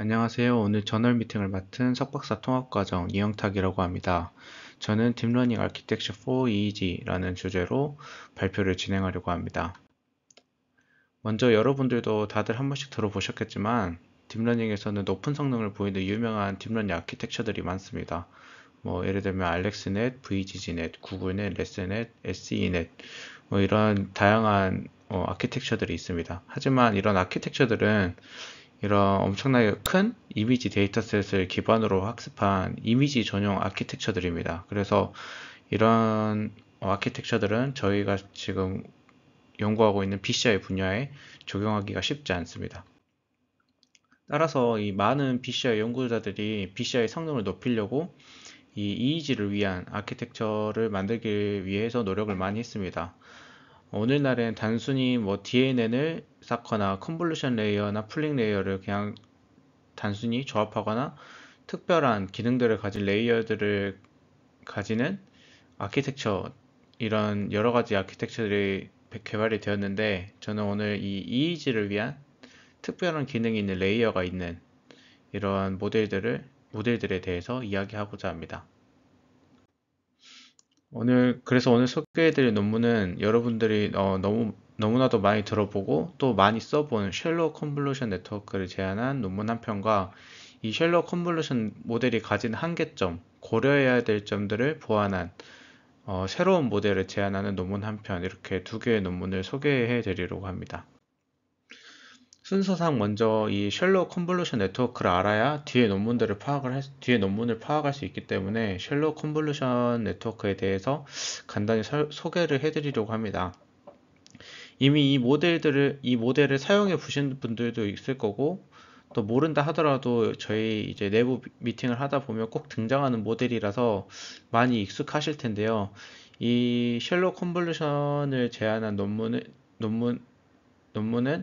안녕하세요. 오늘 저널 미팅을 맡은 석박사 통합과정 이영탁이라고 합니다. 저는 딥러닝 아키텍처 for EEG라는 주제로 발표를 진행하려고 합니다. 먼저 여러분들도 다들 한 번씩 들어보셨겠지만 딥러닝에서는 높은 성능을 보이는 유명한 딥러닝 아키텍처들이 많습니다. 예를 들면 알렉스넷, VGG넷, 구글넷, 레스넷, SE넷 이런 다양한 아키텍처들이 있습니다. 하지만 이런 아키텍처들은 이런 엄청나게 큰 이미지 데이터셋을 기반으로 학습한 이미지 전용 아키텍처들입니다. 그래서 이런 아키텍처들은 저희가 지금 연구하고 있는 BCI 분야에 적용하기가 쉽지 않습니다. 따라서 이 많은 BCI 연구자들이 BCI 성능을 높이려고 이 EEG를 위한 아키텍처를 만들기 위해서 노력을 많이 했습니다. 오늘날엔 단순히 DNN을 쌓거나 컨볼루션 레이어나 풀링 레이어를 그냥 단순히 조합하거나 특별한 기능들을 가진 레이어들을 가지는 아키텍처, 이런 여러 가지 아키텍처들이 개발이 되었는데, 저는 오늘 이 EEG를 위한 특별한 기능이 있는 레이어가 있는 이러한 모델들에 대해서 이야기하고자 합니다. 그래서 오늘 소개해드릴 논문은 여러분들이 너무나도 많이 들어보고 또 많이 써본 쉘로우 컨볼루션 네트워크를 제안한 논문 한 편과 이 쉘로우 컨볼루션 모델이 가진 한계점, 고려해야 될 점들을 보완한 새로운 모델을 제안하는 논문 한 편, 이렇게 두 개의 논문을 소개해 드리려고 합니다. 순서상 먼저 이 쉘로우 컨볼루션 네트워크를 알아야 뒤에 논문을 파악할 수 있기 때문에 쉘로우 컨볼루션 네트워크에 대해서 간단히 소개를 해드리려고 합니다. 이미 이 모델을 사용해 보신 분들도 있을 거고, 또 모른다 하더라도 저희 이제 내부 미팅을 하다 보면 꼭 등장하는 모델이라서 많이 익숙하실 텐데요. 이 쉘로우 컨볼루션을 제안한 논문은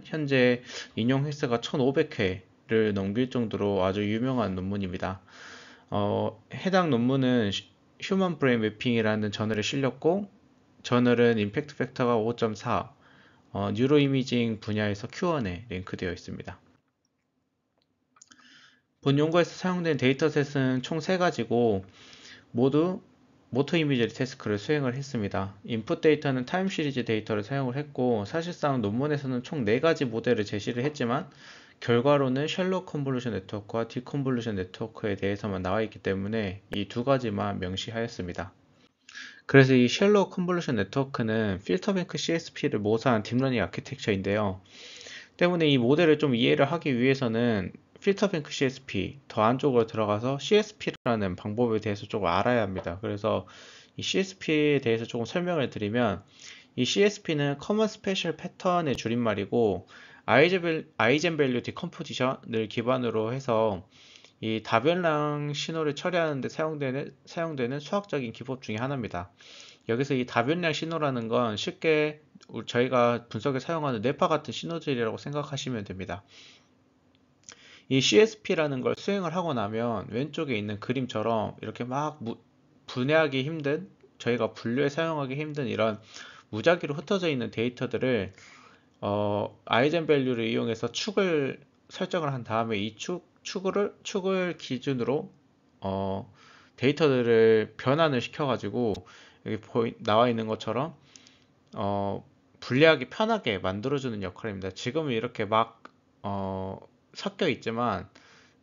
현재 인용 횟수가 1500회를 넘길 정도로 아주 유명한 논문입니다. 해당 논문은 휴먼 브레인 매핑이라는 저널에 실렸고, 저널은 임팩트 팩터가 5.4, 뉴로 이미징 분야에서 Q1에 랭크되어 있습니다. 본 연구에서 사용된 데이터셋은 총 3가지고 모두 모터 이미지 태스크를 수행을 했습니다. 인풋 데이터는 타임 시리즈 데이터를 사용을 했고, 사실상 논문에서는 총 4가지 모델을 제시를 했지만 결과로는 쉘로우 컨볼루션 네트워크와 디컨볼루션 네트워크에 대해서만 나와 있기 때문에 이 2가지만 명시하였습니다. 그래서 이 쉘로우 컨볼루션 네트워크는 필터뱅크 CSP를 모사한 딥러닝 아키텍처인데요. 때문에 이 모델을 좀 이해를 하기 위해서는 필터뱅크 CSP 더 안쪽으로 들어가서 CSP라는 방법에 대해서 조금 알아야 합니다. 그래서 이 CSP에 대해서 조금 설명을 드리면, 이 CSP는 Common Spatial Pattern의 줄임말이고 아이젠 밸류 디컴포지션을 기반으로 해서 이 다변량 신호를 처리하는 데 사용되는 수학적인 기법 중에 하나입니다. 여기서 이 다변량 신호라는 건 쉽게 저희가 분석에 사용하는 뇌파 같은 신호들이라고 생각하시면 됩니다. 이 CSP라는 걸 수행을 하고 나면 왼쪽에 있는 그림처럼 이렇게 막 분해하기 힘든, 저희가 분류에 사용하기 힘든 이런 무작위로 흩어져 있는 데이터들을 아이젠 밸류를 이용해서 축을 설정을 한 다음에 이 축을 기준으로 데이터들을 변환을 시켜가지고 여기 나와 있는 것처럼 분리하기 편하게 만들어주는 역할입니다. 지금은 이렇게 막 섞여 있지만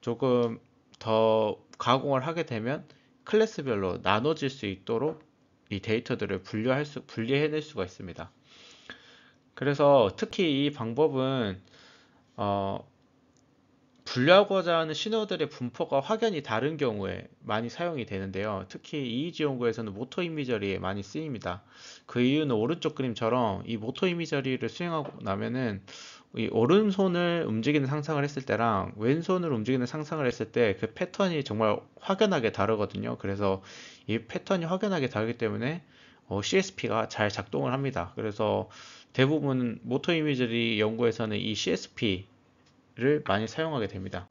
조금 더 가공을 하게 되면 클래스별로 나눠질 수 있도록 이 데이터들을 분리해낼 수가 있습니다. 그래서 특히 이 방법은 어, 분류하고자 하는 신호들의 분포가 확연히 다른 경우에 많이 사용이 되는데요. 특히 EEG 연구에서는 모터 이미저리에 많이 쓰입니다. 그 이유는 오른쪽 그림처럼 이 모터 이미저리를 수행하고 나면은 이 오른손을 움직이는 상상을 했을 때랑 왼손을 움직이는 상상을 했을 때 그 패턴이 정말 확연하게 다르거든요. 그래서 이 패턴이 확연하게 다르기 때문에 CSP가 잘 작동을 합니다. 그래서 대부분 모터 이미저리 연구에서는 이 CSP를 많이 사용하게 됩니다.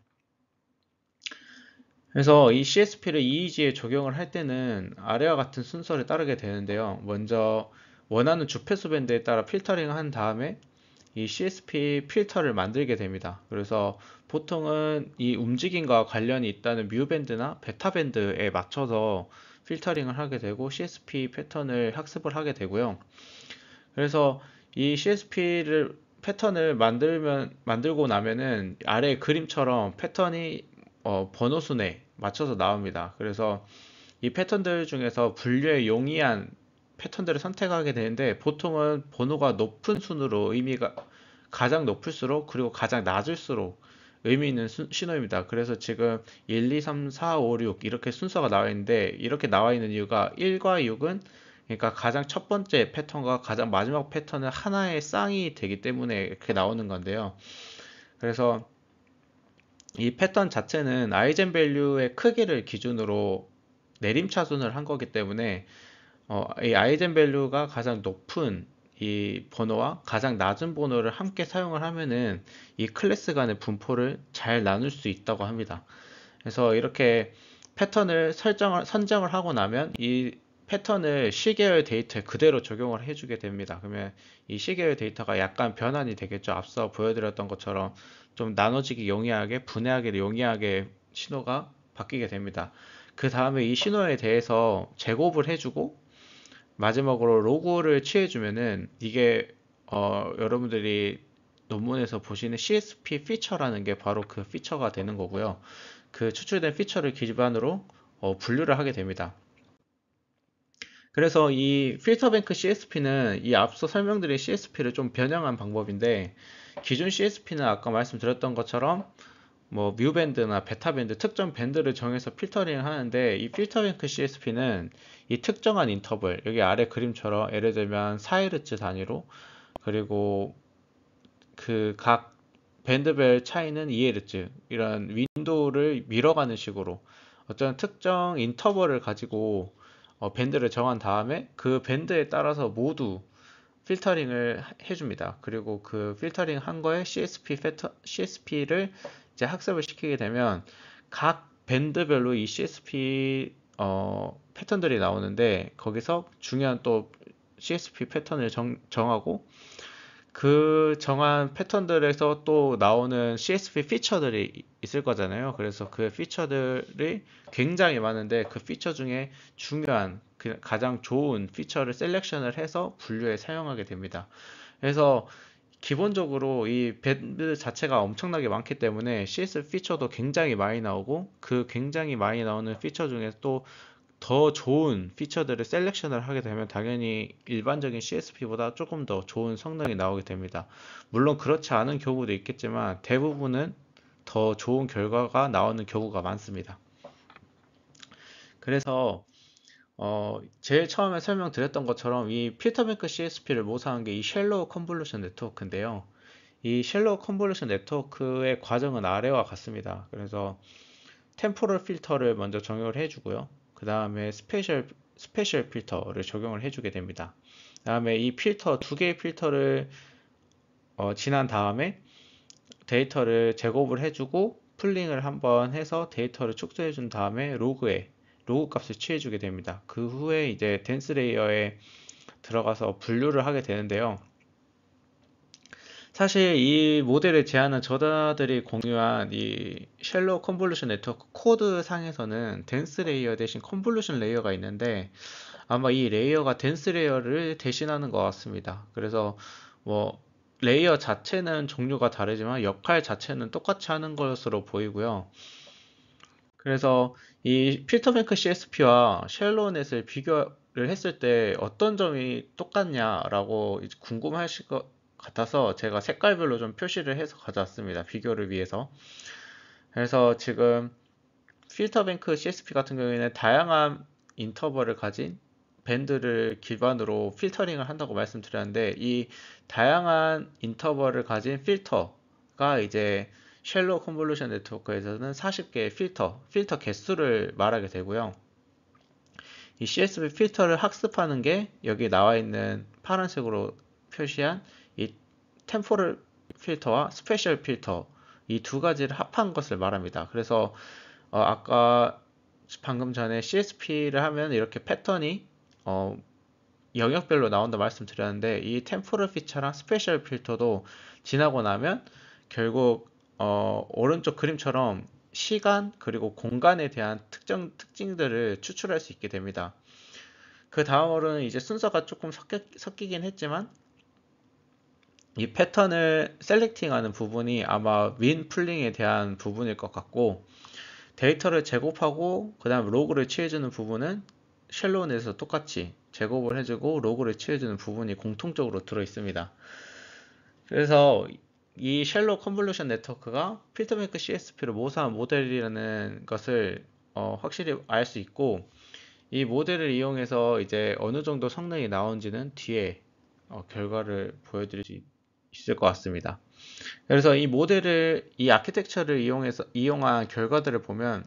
그래서 이 CSP를 EEG에 적용을 할 때는 아래와 같은 순서를 따르게 되는데요. 먼저 원하는 주파수 밴드에 따라 필터링을 한 다음에 이 CSP 필터를 만들게 됩니다. 그래서 보통은 이 움직임과 관련이 있다는 뮤밴드나 베타밴드에 맞춰서 필터링을 하게 되고 CSP 패턴을 학습을 하게 되고요. 그래서 이 CSP를 패턴을 만들고 나면은 아래 그림처럼 패턴이 번호 순에 맞춰서 나옵니다. 그래서 이 패턴들 중에서 분류에 용이한 패턴들을 선택하게 되는데 보통은 번호가 높은 순으로 의미가 가장 높을수록 그리고 가장 낮을수록 의미 있는 신호입니다. 그래서 지금 1, 2, 3, 4, 5, 6 이렇게 순서가 나와 있는데 이렇게 나와 있는 이유가 1과 6은 그러니까 가장 첫 번째 패턴과 가장 마지막 패턴은 하나의 쌍이 되기 때문에 이렇게 나오는 건데요. 그래서 이 패턴 자체는 아이젠 밸류의 크기를 기준으로 내림차순을 한 거기 때문에 이 아이젠 밸류가 가장 높은 이 번호와 가장 낮은 번호를 함께 사용을 하면은 이 클래스 간의 분포를 잘 나눌 수 있다고 합니다. 그래서 이렇게 패턴을 선정을 하고 나면 이 패턴을 시계열 데이터에 그대로 적용을 해주게 됩니다. 그러면 이 시계열 데이터가 약간 변환이 되겠죠. 앞서 보여드렸던 것처럼 좀 나눠지기 용이하게, 분해하기 용이하게 신호가 바뀌게 됩니다. 그 다음에 이 신호에 대해서 제곱을 해주고 마지막으로 로그를 취해주면은 이게 여러분들이 논문에서 보시는 CSP 피처라는 게 바로 그 피처가 되는 거고요. 그 추출된 피처를 기반으로 분류를 하게 됩니다. 그래서 이 필터뱅크 CSP는 이 앞서 설명드린 CSP를 좀 변형한 방법인데 기존 CSP는 아까 말씀드렸던 것처럼 뭐 뮤밴드나 베타밴드 특정 밴드를 정해서 필터링을 하는데 이 필터뱅크 CSP는 이 특정한 인터벌 여기 아래 그림처럼 예를 들면 4Hz 단위로 그리고 그 각 밴드별 차이는 2Hz 이런 윈도우를 밀어가는 식으로 어떤 특정 인터벌을 가지고 밴드를 정한 다음에 그 밴드에 따라서 모두 필터링을 해줍니다. 그리고 그 필터링 한 거에 CSP를 이제 학습을 시키게 되면 각 밴드별로 이 CSP 패턴들이 나오는데 거기서 중요한 또 CSP 패턴을 정하고 그 정한 패턴들에서 또 나오는 CSP 피처들이 있을 거잖아요. 그래서 그 피처들이 굉장히 많은데 그 피처 중에 중요한 가장 좋은 피처를 셀렉션을 해서 분류에 사용하게 됩니다. 그래서 기본적으로 이 밴드 자체가 엄청나게 많기 때문에 CS 피처도 굉장히 많이 나오고 그 굉장히 많이 나오는 피처 중에 또 더 좋은 피처들을 셀렉션을 하게 되면 당연히 일반적인 CSP보다 조금 더 좋은 성능이 나오게 됩니다. 물론 그렇지 않은 경우도 있겠지만 대부분은 더 좋은 결과가 나오는 경우가 많습니다. 그래서 제일 처음에 설명드렸던 것처럼 이 필터뱅크 CSP를 모사한 게 이 쉘로우 컨볼루션 네트워크인데요. 이 쉘로우 컨볼루션 네트워크의 과정은 아래와 같습니다. 그래서 템포럴 필터를 먼저 적용을 해주고요. 그 다음에 스페셜 필터를 적용을 해주게 됩니다. 그 다음에 이 필터, 두 개의 필터를 지난 다음에 데이터를 제곱을 해주고 풀링을 한번 해서 데이터를 축소해 준 다음에 로그 값을 취해주게 됩니다. 그 후에 이제 댄스 레이어에 들어가서 분류를 하게 되는데요. 사실 이 모델을 제안한 저자들이 공유한 이 쉘로우 컨볼루션 네트워크 코드 상에서는 댄스 레이어 대신 컨볼루션 레이어가 있는데 아마 이 레이어가 댄스 레이어를 대신하는 것 같습니다. 그래서 뭐 레이어 자체는 종류가 다르지만 역할 자체는 똑같이 하는 것으로 보이고요. 그래서 이 필터뱅크 CSP와 쉘로우넷을 비교를 했을 때 어떤 점이 똑같냐라고 궁금하실 것 같아서 제가 색깔별로 좀 표시를 해서 가져왔습니다. 비교를 위해서. 그래서 지금 필터뱅크 CSP 같은 경우에는 다양한 인터벌을 가진 밴드를 기반으로 필터링을 한다고 말씀드렸는데 이 다양한 인터벌을 가진 필터가 이제 쉘로우 컨볼루션 네트워크에서는 40개의 필터 개수를 말하게 되고요. 이 CSV 필터를 학습하는 게 여기 나와 있는 파란색으로 표시한 이 템포럴 필터와 스페셜 필터 이 두 가지를 합한 것을 말합니다. 그래서 아까 방금 전에 CSP를 하면 이렇게 패턴이 영역별로 나온다 말씀드렸는데, 이 템포럴 피처랑 스페셜 필터도 지나고 나면 결국 오른쪽 그림처럼 시간 그리고 공간에 대한 특정 특징들을 추출할 수 있게 됩니다. 그 다음으로는 이제 순서가 조금 섞이긴 했지만, 이 패턴을 셀렉팅하는 부분이 아마 윈 풀링에 대한 부분일 것 같고, 데이터를 제곱하고 그 다음 로그를 취해주는 부분은 쉘로우넷에서 똑같이 제곱을 해주고 로그를 취해주는 부분이 공통적으로 들어 있습니다. 그래서 이 쉘로우 컨볼루션 네트워크가 필터뱅크 CSP를 모사한 모델이라는 것을 확실히 알 수 있고, 이 모델을 이용해서 이제 어느 정도 성능이 나온지는 뒤에 결과를 보여드릴 수 있을 것 같습니다. 그래서 이 아키텍처를 이용한 결과들을 보면,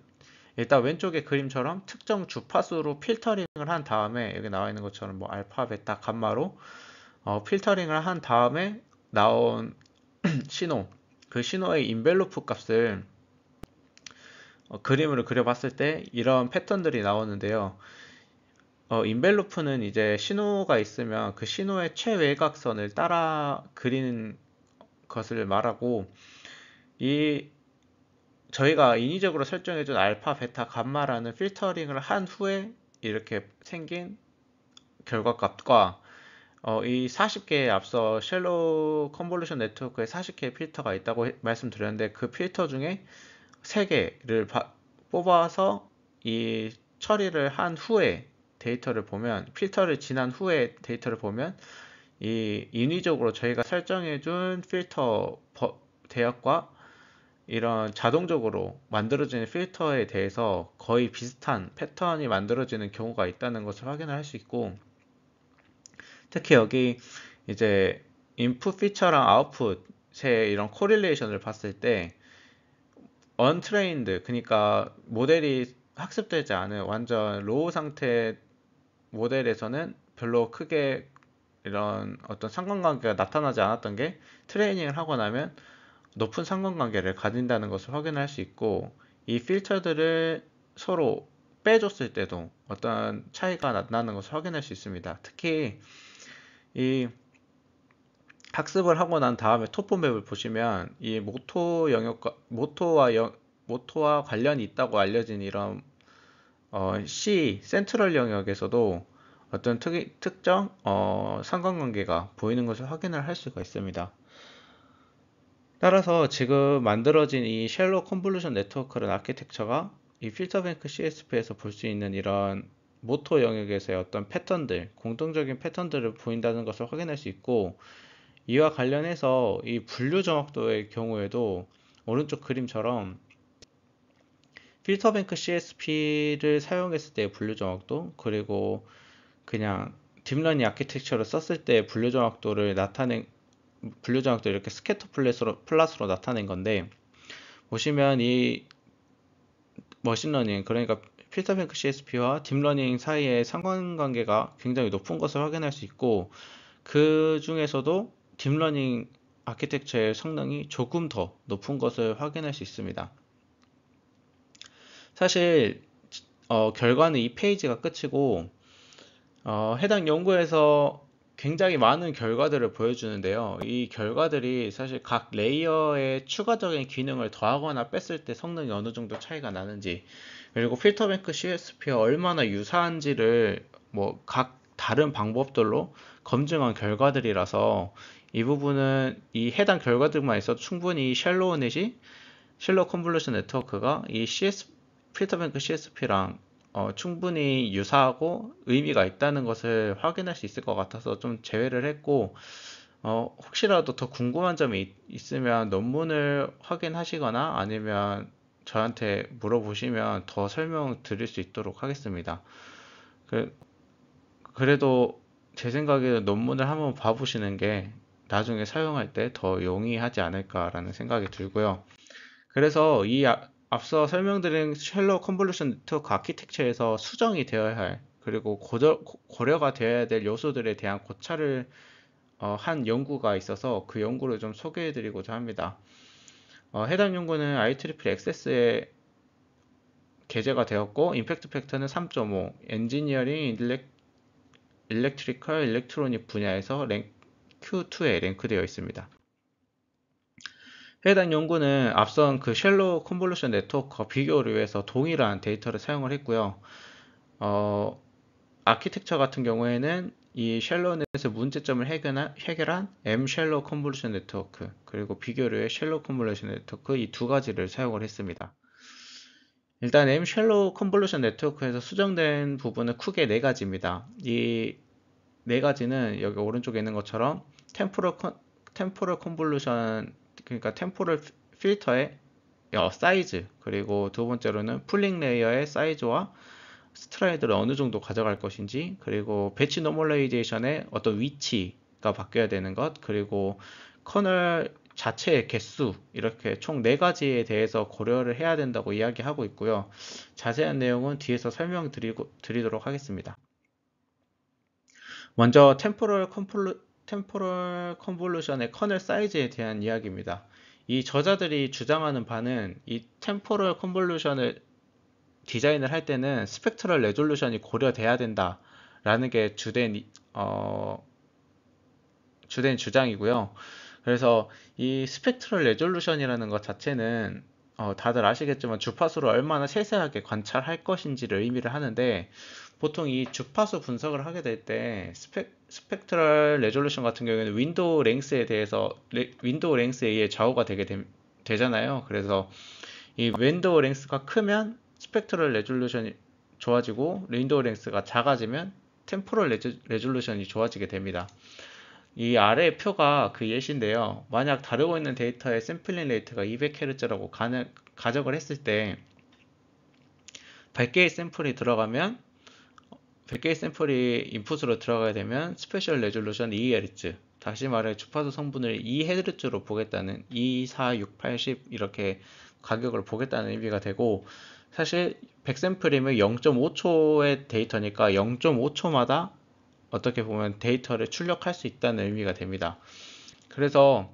일단 왼쪽의 그림처럼 특정 주파수로 필터링을 한 다음에, 여기 나와 있는 것처럼 뭐 알파, 베타, 감마로 필터링을 한 다음에 나온 신호, 그 신호의 인벨로프 값을 그림으로 그려봤을 때 이런 패턴들이 나오는데요. 인벨로프는 이제 신호가 있으면 그 신호의 최외곽선을 따라 그리는 것을 말하고, 이 저희가 인위적으로 설정해준 알파, 베타, 감마라는 필터링을 한 후에 이렇게 생긴 결과값과 이 40개의 앞서 쉘로우 컨볼루션 네트워크에 40개의 필터가 있다고 말씀드렸는데, 그 필터 중에 3개를 뽑아서 이 처리를 한 후에 데이터를 보면, 필터를 지난 후에 데이터를 보면, 이 인위적으로 저희가 설정해준 필터 대역과 이런 자동적으로 만들어지는 필터에 대해서 거의 비슷한 패턴이 만들어지는 경우가 있다는 것을 확인을 할 수 있고, 특히 여기 이제 인풋 피처랑 아웃풋의 이런 코릴레이션을 봤을 때, untrained, 그러니까 모델이 학습되지 않은 완전 로우 상태 모델에서는 별로 크게 이런 어떤 상관관계가 나타나지 않았던 게, 트레이닝을 하고 나면 높은 상관관계를 가진다는 것을 확인할 수 있고, 이 필터들을 서로 빼줬을 때도 어떤 차이가 나타나는 것을 확인할 수 있습니다. 특히 이 학습을 하고 난 다음에 토포맵을 보시면, 이 모토 영역과 모토와 관련이 있다고 알려진 이런 C 센트럴 영역에서도 어떤 특정 상관관계가 보이는 것을 확인을 할 수가 있습니다. 따라서 지금 만들어진 이 쉘로우 컨볼루션 네트워크는 아키텍처가 이 필터뱅크 CSP에서 볼 수 있는 이런 모토 영역에서의 어떤 패턴들, 공통적인 패턴들을 보인다는 것을 확인할 수 있고, 이와 관련해서 이 분류 정확도의 경우에도 오른쪽 그림처럼 필터뱅크 CSP를 사용했을 때의 분류 정확도, 그리고 그냥 딥러닝 아키텍처를 썼을 때 분류 정확도를 이렇게 스캐터 플랫으로 나타낸 건데, 보시면 이 머신러닝, 그러니까 필터뱅크 CSP와 딥러닝 사이의 상관관계가 굉장히 높은 것을 확인할 수 있고, 그 중에서도 딥러닝 아키텍처의 성능이 조금 더 높은 것을 확인할 수 있습니다. 사실 결과는 이 페이지가 끝이고, 해당 연구에서 굉장히 많은 결과들을 보여주는데요. 이 결과들이 사실 각 레이어에 추가적인 기능을 더하거나 뺐을 때 성능이 어느 정도 차이가 나는지, 그리고 필터뱅크 CSP와 얼마나 유사한지를 뭐 각 다른 방법들로 검증한 결과들이라서, 이 부분은 이 해당 결과들만 있어도 충분히 쉘로우 컨볼루션 네트워크가 이 필터뱅크 CSP랑 충분히 유사하고 의미가 있다는 것을 확인할 수 있을 것 같아서 좀 제외를 했고, 혹시라도 더 궁금한 점이 있으면 논문을 확인하시거나 아니면 저한테 물어보시면 더 설명 드릴 수 있도록 하겠습니다. 그래도 제 생각에는 논문을 한번 봐보시는 게 나중에 사용할 때 더 용이하지 않을까라는 생각이 들고요. 그래서 앞서 설명드린 쉘로우 컨볼루션 네트워크 아키텍처에서 수정이 되어야 할, 그리고 고려가 되어야 될 요소들에 대한 고찰을 한 연구가 있어서 그 연구를 좀 소개해드리고자 합니다. 해당 연구는 IEEE 액세스에 게재가 되었고, 임팩트 팩터는 3.5, 엔지니어링 일렉트리컬, 일렉트로닉 분야에서 Q2에 랭크되어 있습니다. 해당 연구는 앞선 그 쉘로 컨볼루션 네트워크와 비교를 위해서 동일한 데이터를 사용을 했고요. 아키텍처 같은 경우에는 이 쉘로넷의 문제점을 해결한 M 쉘로 컨볼루션 네트워크, 그리고 비교를 위해 쉘로 컨볼루션 네트워크 이 두 가지를 사용을 했습니다. 일단 M 쉘로 컨볼루션 네트워크에서 수정된 부분은 크게 네 가지입니다. 이 네 가지는 여기 오른쪽에 있는 것처럼 템포럴 컨볼루션, 그러니까 템포럴 필터의 사이즈, 그리고 두 번째로는 풀링 레이어의 사이즈와 스트라이드를 어느 정도 가져갈 것인지, 그리고 배치 노멀라이제이션의 어떤 위치가 바뀌어야 되는 것, 그리고 커널 자체의 개수, 이렇게 총 4가지에 대해서 고려를 해야 된다고 이야기하고 있고요. 자세한 내용은 뒤에서 설명드리도록 하겠습니다. 먼저 템포럴 컨볼루션의 커널 사이즈에 대한 이야기입니다. 이 저자들이 주장하는 바는 이 템포럴 컨볼루션을 디자인을 할 때는 스펙트럴 레졸루션이 고려돼야 된다라는 게 주된 주장이고요. 그래서 이 스펙트럴 레졸루션이라는 것 자체는 다들 아시겠지만 주파수를 얼마나 세세하게 관찰할 것인지를 의미를 하는데, 보통 이 주파수 분석을 하게 될 때 스펙트럴 레졸루션 같은 경우에는 윈도우 랭스에 의해 좌우가 되잖아요. 그래서 이 윈도우 랭스가 크면 스펙트럴 레졸루션이 좋아지고, 윈도우 랭스가 작아지면 템포럴 레졸루션이 좋아지게 됩니다. 이 아래 표가 그 예시인데요. 만약 다루고 있는 데이터의 샘플링 레이트가 200Hz라고 가정을 했을 때 100개의 샘플이 들어가면 100개의 샘플이 인풋으로 들어가게 되면 스페셜 레졸루션 2Hz, 다시 말해 주파수 성분을 2Hz로 보겠다는 2, 4, 6, 8, 10 이렇게 가격을 보겠다는 의미가 되고, 사실 100샘플이면 0.5초의 데이터니까 0.5초마다 어떻게 보면 데이터를 출력할 수 있다는 의미가 됩니다. 그래서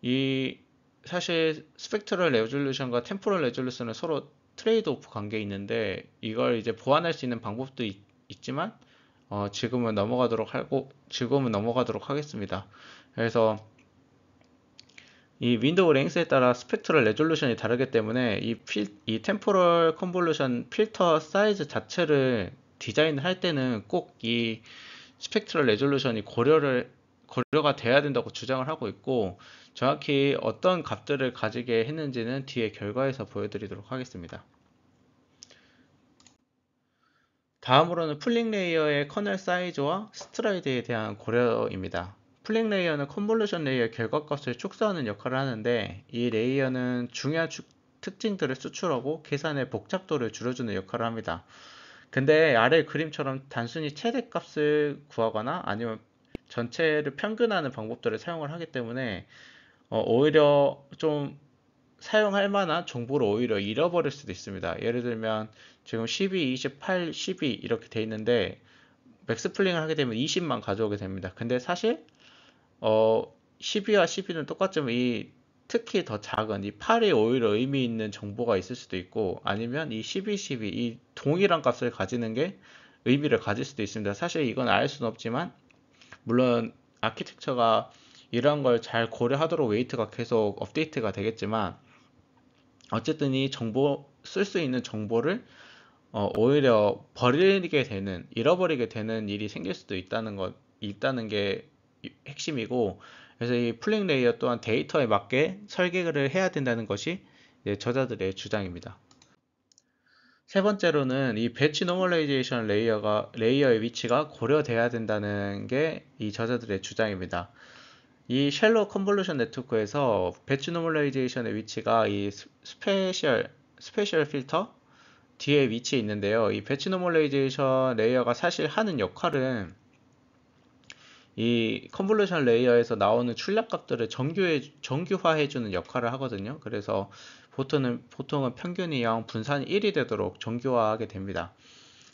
이 사실 스펙트럴 레졸루션과 템포럴 레졸루션은 서로 트레이드 오프 관계에 있는데, 이걸 이제 보완할 수 있는 방법도 있지만 지금은 넘어가도록 하겠습니다. 그래서 이 윈도우 랭스에 따라 스펙트럴 레졸루션이 다르기 때문에 이 템포럴 컨볼루션 필터 사이즈 자체를 디자인을 할 때는 꼭 이 스펙트럴 레졸루션이 고려가 돼야 된다고 주장을 하고 있고, 정확히 어떤 값들을 가지게 했는지는 뒤에 결과에서 보여드리도록 하겠습니다. 다음으로는 풀링 레이어의 커널 사이즈와 스트라이드에 대한 고려입니다. 풀링 레이어는 컨볼루션 레이어 결과값을 축소하는 역할을 하는데, 이 레이어는 중요한 특징들을 수출하고 계산의 복잡도를 줄여주는 역할을 합니다. 근데 아래 그림처럼 단순히 최대값을 구하거나 아니면 전체를 평균하는 방법들을 사용을 하기 때문에 오히려 좀 사용할 만한 정보를 오히려 잃어버릴 수도 있습니다. 예를 들면 지금 12, 28, 12 이렇게 돼 있는데 맥스 플링을 하게 되면 20만 가져오게 됩니다. 근데 사실 12와 12는 똑같지만 특히 더 작은 이 8이 오히려 의미 있는 정보가 있을 수도 있고, 아니면 이 12, 12 이 동일한 값을 가지는 게 의미를 가질 수도 있습니다. 사실 이건 알 수는 없지만, 물론 아키텍처가 이런 걸 잘 고려하도록 웨이트가 계속 업데이트가 되겠지만, 어쨌든 이 쓸 수 있는 정보를 오히려 잃어버리게 되는 일이 생길 수도 있다는 게 핵심이고, 그래서 이 풀링 레이어 또한 데이터에 맞게 설계를 해야 된다는 것이 저자들의 주장입니다. 세 번째로는 이 배치 노멀라이제이션 레이어의 위치가 고려돼야 된다는 게 이 저자들의 주장입니다. 이 쉘로 컨볼루션 네트워크에서 배치 노멀라이제이션의 위치가 이 스페셜 필터 뒤에 위치해 있는데요. 이 배치 노멀라이제이션 레이어가 사실 하는 역할은 이 컨볼루션 레이어에서 나오는 출력값들을 정규화해주는 역할을 하거든요. 그래서 보통은 평균이 0, 분산이 1이 되도록 정규화하게 됩니다.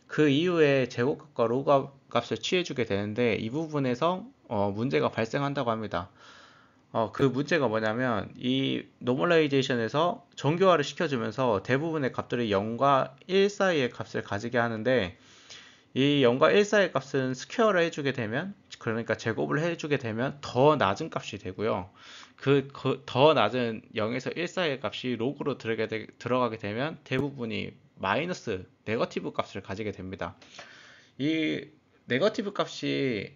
그 이후에 제곱값과 로그 값을 취해주게 되는데, 이 부분에서 문제가 발생한다고 합니다. 그 문제가 뭐냐면, 이 노멀라이제이션에서 정교화를 시켜주면서 대부분의 값들이 0과 1 사이의 값을 가지게 하는데, 이 0과 1 사이의 값은 스퀘어를 해주게 되면, 그러니까 제곱을 해주게 되면 더 낮은 값이 되고요. 그 더 낮은 0에서 1 사이의 값이 로그로 들어가게 되면 대부분이 마이너스 네거티브 값을 가지게 됩니다. 이 네거티브 값이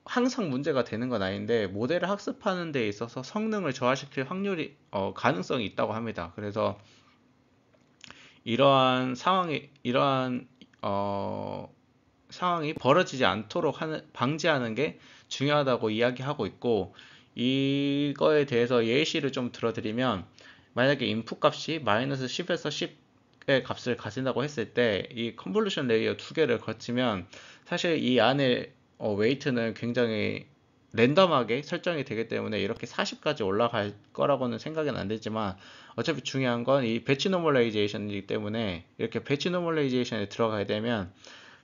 항상 문제가 되는 건 아닌데 모델을 학습하는 데 있어서 성능을 저하시킬 확률이 가능성이 있다고 합니다. 그래서 이러한 상황이 벌어지지 않도록 방지하는 게 중요하다고 이야기하고 있고, 이거에 대해서 예시를 좀 들어드리면, 만약에 인풋 값이 마이너스 10에서 10의 값을 가진다고 했을 때 이 컨볼루션 레이어 두 개를 거치면 사실 이 안에 웨이트는 굉장히 랜덤하게 설정이 되기 때문에 이렇게 40까지 올라갈 거라고는 생각은 안 되지만, 어차피 중요한 건 이 배치 노멀라이제이션이기 때문에 이렇게 배치 노멀라이제이션에 들어가게 되면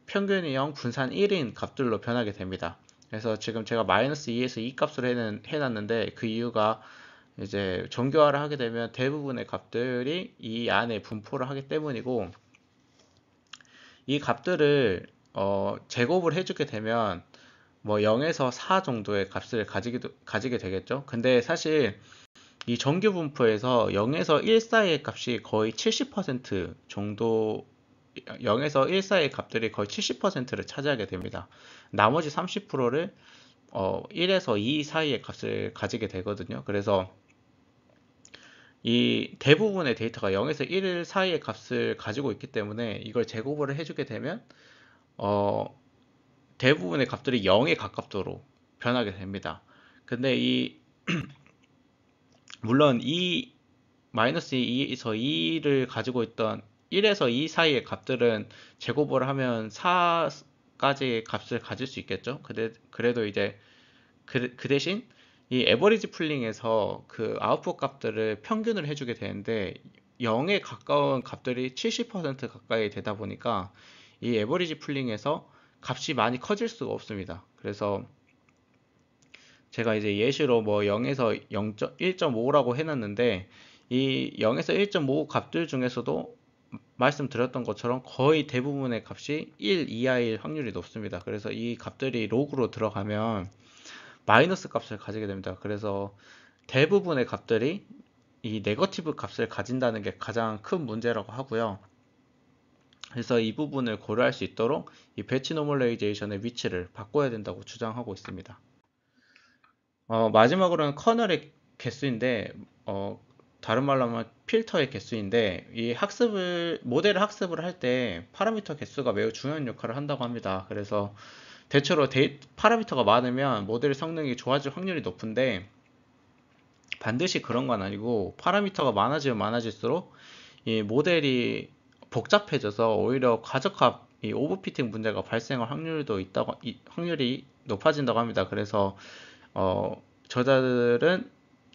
평균이 0, 분산 1인 값들로 변하게 됩니다. 그래서 지금 제가 마이너스 2에서 2 값으로 해놨는데, 그 이유가 이제 정교화를 하게 되면 대부분의 값들이 이 안에 분포를 하기 때문이고, 이 값들을 제곱을 해주게 되면 뭐 0에서 4 정도의 값을 가지게 되겠죠. 근데 사실 이 정규 분포에서 0에서 1 사이의 값이 거의 70% 정도, 0에서 1 사이의 값들이 거의 70%를 차지하게 됩니다. 나머지 30%를 1에서 2 사이의 값을 가지게 되거든요. 그래서 이 대부분의 데이터가 0에서 1 사이의 값을 가지고 있기 때문에 이걸 제곱을 해주게 되면 어, 대부분의 값들이 0에 가깝도록 변하게 됩니다. 근데 물론 이 마이너스 2에서 2를 가지고 있던 1에서 2 사이의 값들은 제곱을 하면 4까지의 값을 가질 수 있겠죠. 그래도 이제 그 대신 이 에버리지 풀링에서 그 아웃풋 값들을 평균을 해주게 되는데 0에 가까운 값들이 70% 가까이 되다 보니까 이 에버리지 풀링에서 값이 많이 커질 수가 없습니다. 그래서 제가 이제 예시로 뭐 0에서 1.5라고 해놨는데, 이 0에서 1.5 값들 중에서도 말씀드렸던 것처럼 거의 대부분의 값이 1 이하일 확률이 높습니다. 그래서 이 값들이 로그로 들어가면 마이너스 값을 가지게 됩니다. 그래서 대부분의 값들이 이 네거티브 값을 가진다는 게 가장 큰 문제라고 하고요. 그래서 이 부분을 고려할 수 있도록 이 배치 노멀레이제이션의 위치를 바꿔야 된다고 주장하고 있습니다. 마지막으로는 커널의 개수인데, 다른 말로 하면 필터의 개수인데, 모델을 학습을 할 때 파라미터 개수가 매우 중요한 역할을 한다고 합니다. 그래서 대체로 파라미터가 많으면 모델 성능이 좋아질 확률이 높은데, 반드시 그런 건 아니고, 파라미터가 많아지면 많아질수록 이 모델이 복잡해져서 오히려 과적합, 이 오버피팅 문제가 발생할 확률이 높아진다고 합니다. 그래서 저자들은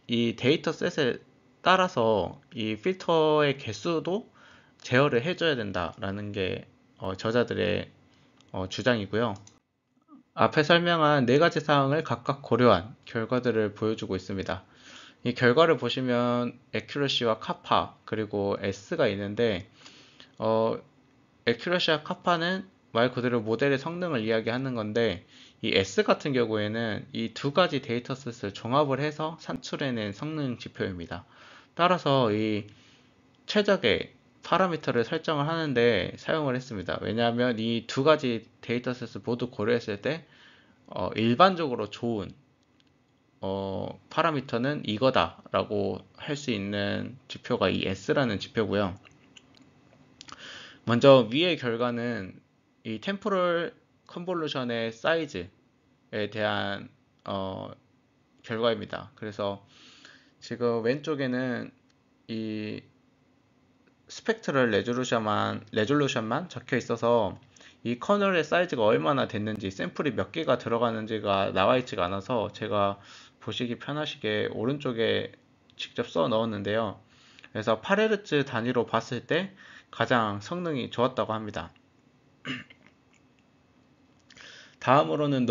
이 데이터셋에 따라서 이 필터의 개수도 제어를 해줘야 된다라는 게 저자들의 주장이고요. 앞에 설명한 네 가지 사항을 각각 고려한 결과들을 보여주고 있습니다. 이 결과를 보시면 에큐러시와 카파 그리고 S가 있는데, 에큐러시와 카파는 말 그대로 모델의 성능을 이야기하는 건데, 이 S 같은 경우에는 이 두 가지 데이터셋을 종합을 해서 산출해낸 성능 지표입니다. 따라서 이 최적의 파라미터를 설정을 하는데 사용을 했습니다. 왜냐하면 이 두 가지 데이터셋을 모두 고려했을 때 일반적으로 좋은 파라미터는 이거다라고 할 수 있는 지표가 이 S라는 지표고요. 먼저 위의 결과는 이 템포럴 컨볼루션의 사이즈에 대한 결과입니다. 그래서 지금 왼쪽에는 이 스펙트럴 레졸루션만 적혀 있어서 이 커널의 사이즈가 얼마나 됐는지, 샘플이 몇 개가 들어가는지가 나와 있지가 않아서 제가 보시기 편하시게 오른쪽에 직접 써 넣었는데요. 그래서 8Hz 단위로 봤을 때 가장 성능이 좋았다고 합니다. 다음으로는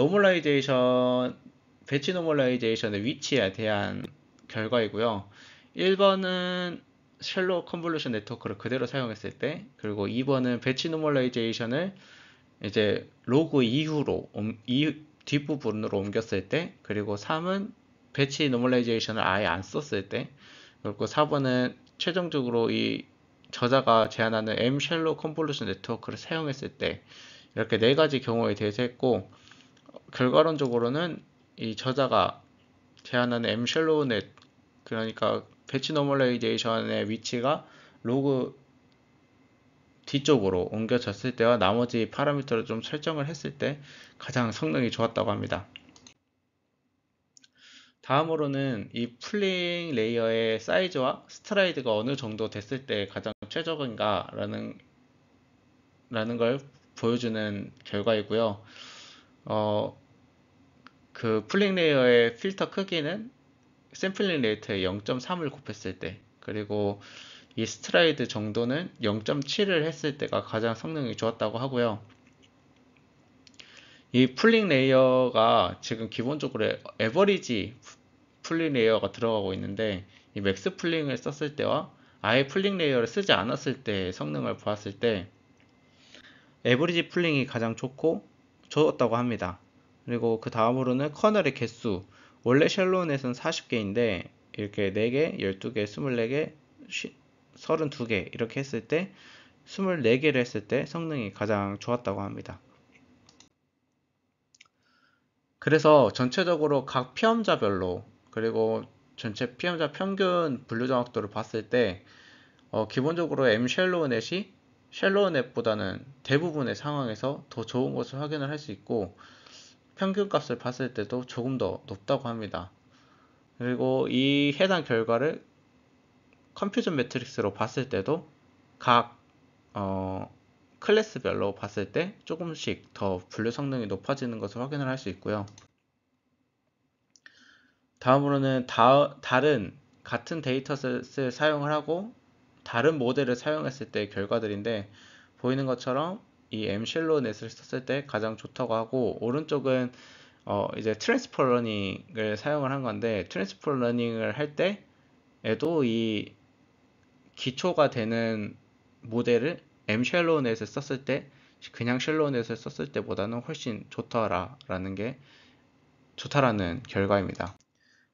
배치 노멀라이제이션의 위치에 대한 결과이고요. 1번은 쉘로 컨볼루션 네트워크를 그대로 사용했을 때, 그리고 2번은 배치 노멀라이제이션을 이제 로그 이후로 뒷부분으로 옮겼을 때, 그리고 3은 배치 노멀라이제이션을 아예 안 썼을 때, 그리고 4번은 최종적으로 이 저자가 제안하는 M 쉘로 컨볼루션 네트워크를 사용했을 때, 이렇게 네 가지 경우에 대해서 했고, 결과론적으로는 이 저자가 제안하는 M 쉘로 넷, 그러니까 배치 노멀라이제이션의 위치가 로그 뒤쪽으로 옮겨졌을 때와 나머지 파라미터를 좀 설정을 했을 때 가장 성능이 좋았다고 합니다. 다음으로는 이 풀링 레이어의 사이즈와 스트라이드가 어느 정도 됐을 때 가장 최적인가 라는 걸 보여주는 결과이고요. 그 풀링 레이어의 필터 크기는 샘플링 레이트의 0.3을 곱했을 때, 그리고 이 스트라이드 정도는 0.7을 했을 때가 가장 성능이 좋았다고 하고요. 이 풀링 레이어가 지금 기본적으로 에버리지 풀링 레이어가 들어가고 있는데, 이 맥스 풀링을 썼을 때와 아예 풀링 레이어를 쓰지 않았을 때 성능을 보았을 때 에버리지 풀링이 가장 좋았다고 합니다. 그리고 그 다음으로는 커널의 개수, 원래 쉘로넷은 40개인데 이렇게 4개, 12개, 24개, 32개 이렇게 했을 때 24개를 했을 때 성능이 가장 좋았다고 합니다. 그래서 전체적으로 각 피험자별로, 그리고 전체 피험자 평균 분류 정확도를 봤을 때 기본적으로 M 쉘로우넷이 쉘로우넷보다는 대부분의 상황에서 더 좋은 것을 확인을 할 수 있고, 평균 값을 봤을 때도 조금 더 높다고 합니다. 그리고 이 해당 결과를 컴퓨전 매트릭스로 봤을 때도 각 클래스별로 봤을 때 조금씩 더 분류 성능이 높아지는 것을 확인을 할 수 있고요. 다음으로는 다른 같은 데이터셋을 사용을 하고 다른 모델을 사용했을 때 결과들인데, 보이는 것처럼 이 M쉘로넷을 썼을 때 가장 좋다고 하고, 오른쪽은 이제 트랜스퍼 러닝을 사용을 한 건데, 트랜스퍼 러닝을 할 때에도 이 기초가 되는 모델을 M쉘로넷을 썼을 때 그냥 쉘로넷을 썼을 때보다는 훨씬 좋다라는 결과입니다.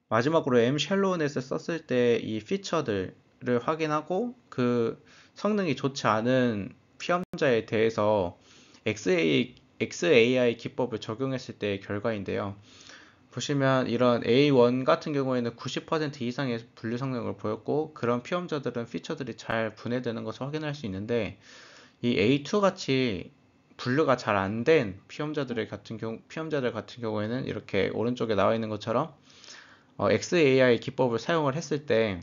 마지막으로 M 쉘로넷을 썼을 때 이 피처들을 확인하고 그 성능이 좋지 않은 피험자에 대해서 XAI 기법을 적용했을 때의 결과인데요. 보시면 이런 A1 같은 경우에는 90% 이상의 분류 성능을 보였고, 그런 피험자들은 피처들이 잘 분해되는 것을 확인할 수 있는데, 이 A2 같이 분류가 잘 안 된 피험자들 같은 경우에는 이렇게 오른쪽에 나와 있는 것처럼 XAI 기법을 사용을 했을 때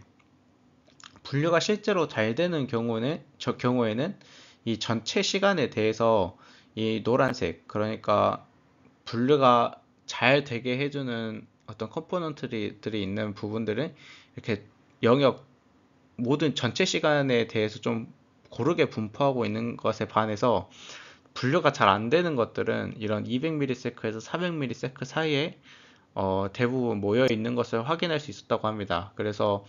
분류가 실제로 잘 되는 경우에는 이 전체 시간에 대해서 이 노란색, 그러니까 분류가 잘 되게 해주는 어떤 컴포넌트들이 있는 부분들은 이렇게 영역 모든 전체 시간에 대해서 좀 고르게 분포하고 있는 것에 반해서, 분류가 잘 안 되는 것들은 이런 200ms에서 400ms 사이에 대부분 모여 있는 것을 확인할 수 있었다고 합니다. 그래서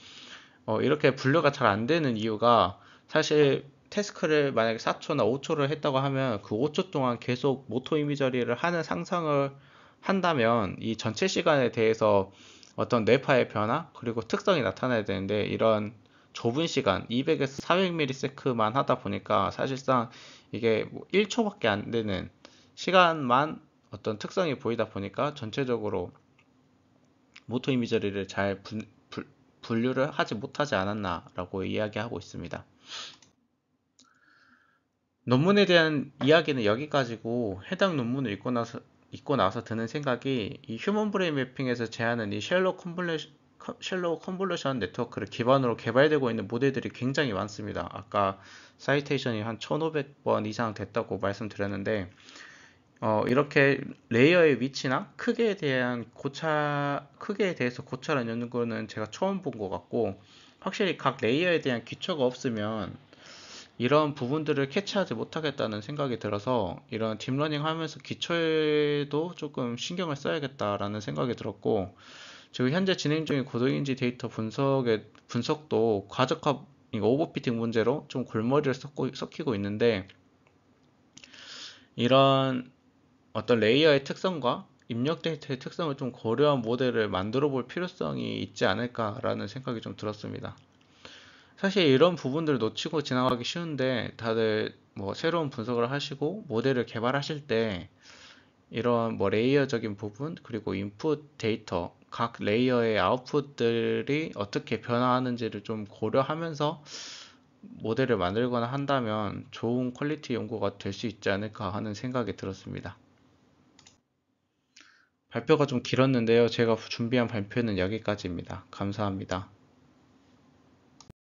이렇게 분류가 잘 안 되는 이유가, 사실 태스크를 만약에 4초나 5초를 했다고 하면 그 5초 동안 계속 모토 이미저리를 하는 상상을 한다면 이 전체 시간에 대해서 어떤 뇌파의 변화 그리고 특성이 나타나야 되는데, 이런 좁은 시간 200에서 400ms만 하다 보니까 사실상 이게 뭐 1초밖에 안 되는 시간만 어떤 특성이 보이다 보니까 전체적으로 모토 이미저리를 잘 분류를 하지 못하지 않았나라고 이야기하고 있습니다. 논문에 대한 이야기는 여기까지고, 해당 논문을 읽고 나서 드는 생각이, 이 휴먼 브레인 매핑에서 제안한 이 쉘로우 컨볼루션 네트워크를 기반으로 개발되고 있는 모델들이 굉장히 많습니다. 아까 사이테이션이 한 1500번 이상 됐다고 말씀드렸는데, 이렇게 레이어의 위치나 크기에 대해서 고찰한 연구는 제가 처음 본 것 같고, 확실히 각 레이어에 대한 기초가 없으면 이런 부분들을 캐치하지 못하겠다는 생각이 들어서, 이런 딥러닝 하면서 기초에도 조금 신경을 써야겠다라는 생각이 들었고, 지금 현재 진행 중인 고도인지 데이터 분석도 과적합, 오버피팅 문제로 좀 골머리를 썩히고 있는데, 이런 어떤 레이어의 특성과 입력 데이터의 특성을 좀 고려한 모델을 만들어 볼 필요성이 있지 않을까라는 생각이 좀 들었습니다. 사실 이런 부분들을 놓치고 지나가기 쉬운데 다들 뭐 새로운 분석을 하시고 모델을 개발하실 때 이런 뭐 레이어적인 부분 그리고 인풋 데이터 각 레이어의 아웃풋들이 어떻게 변화하는지를 좀 고려하면서 모델을 만들거나 한다면 좋은 퀄리티 연구가 될 수 있지 않을까 하는 생각이 들었습니다. 발표가 좀 길었는데요. 제가 준비한 발표는 여기까지입니다. 감사합니다.